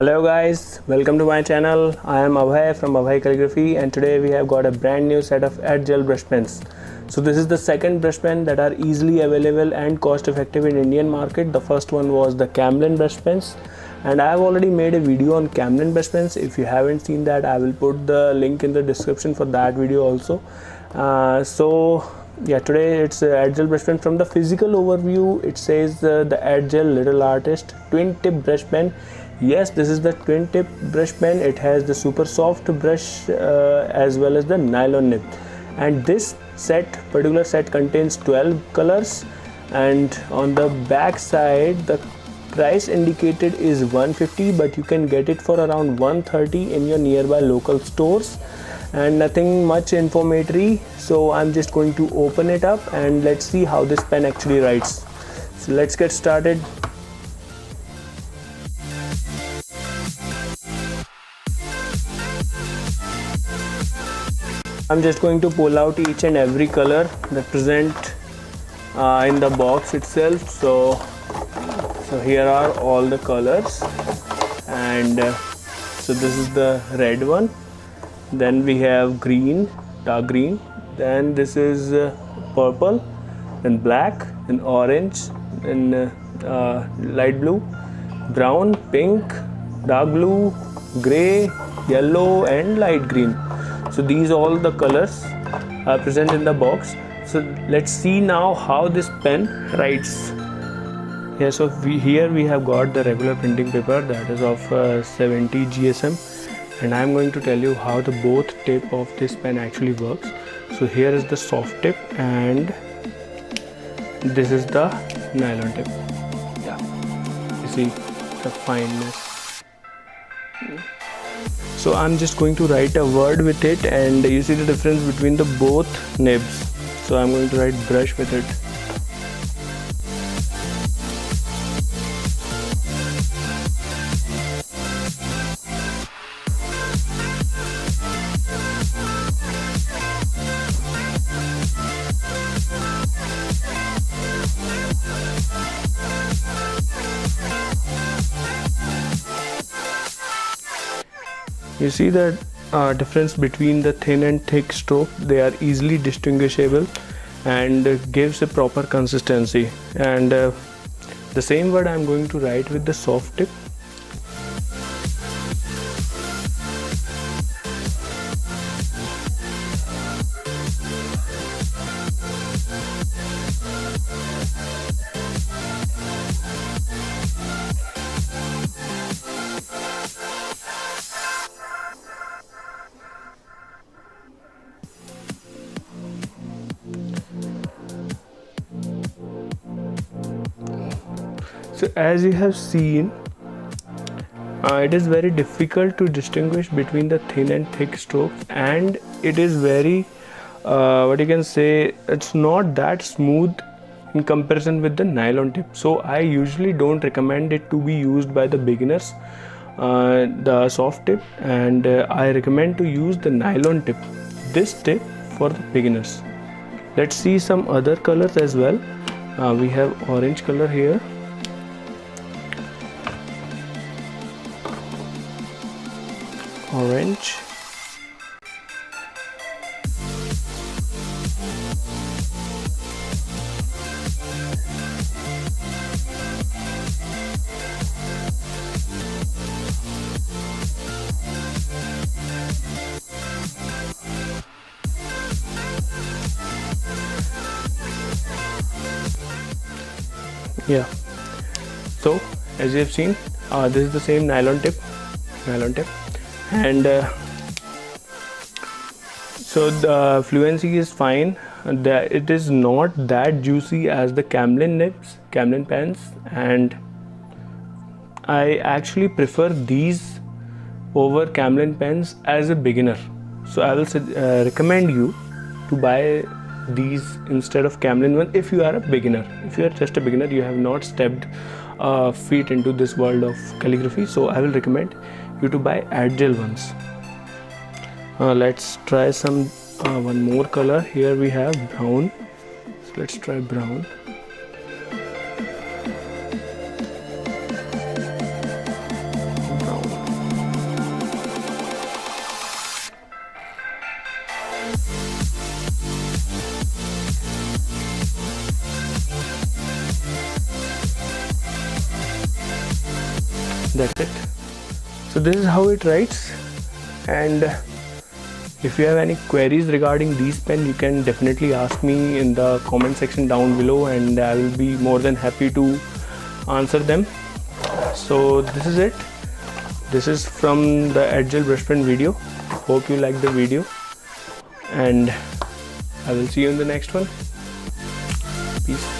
Hello guys, welcome to my channel. I am Abhay from Abhay Calligraphy, and today we have got a brand new set of addgel brush pens. So this is the second brush pen that are easily available and cost effective in Indian market. The first one was the Camlin Brush Pens, and I have already made a video on Camlin Brush Pens. If you haven't seen that, I will put the link in the description for that video also. Today it's addgel brush pen. From the physical overview, it says the addgel Little Artist twin tip brush pen. Yes, this is the twin tip brush pen. It has the super soft brush as well as the nylon nib, and this particular set contains 12 colors. And on the back side, the price indicated is 150, but you can get it for around 130 in your nearby local stores, and nothing much informatory. So I'm just going to open it up and let's see how this pen actually writes. So let's get started. I'm just going to pull out each and every color that present in the box itself. So here are all the colors, and so this is the red one. Then we have green, dark green. Then this is purple, then black, then orange, then light blue, brown, pink, dark blue, gray, yellow, and light green. So these all the colors are present in the box. So let's see now how this pen writes. Yeah, so here we have got the regular printing paper that is of 70 GSM, and I'm going to tell you how the both tip of this pen actually works. So here is the soft tip and this is the nylon tip. Yeah, you see the fineness. So I'm just going to write a word with it, and you see the difference between the both nibs. So I'm going to write brush with it. You see that difference between the thin and thick stroke. They are easily distinguishable and gives a proper consistency. And the same word I'm going to write with the soft tip. So as you have seen, it is very difficult to distinguish between the thin and thick strokes, and it is very what you can say, it's not that smooth in comparison with the nylon tip. So I usually don't recommend it to be used by the beginners, the soft tip, and I recommend to use the nylon tip, this tip, for the beginners. Let's see some other colors as well. We have orange color here. Orange, yeah. So as you have seen, this is the same nylon tip, and so the fluency is fine. It is not that juicy as the Camlin pens, and I actually prefer these over Camlin pens as a beginner. So I will recommend you to buy these instead of Camlin one if you are a beginner. If you are just a beginner, you have not stepped feet into this world of calligraphy, so I will recommend you to buy addgel ones. Let's try some one more color. Here we have brown. So let's try brown. Brown. That's it. So this is how it writes, and if you have any queries regarding these pens, you can definitely ask me in the comment section down below, and I will be more than happy to answer them. So this is it. This is from the addgel brush pen video. Hope you liked the video, and I will see you in the next one. Peace.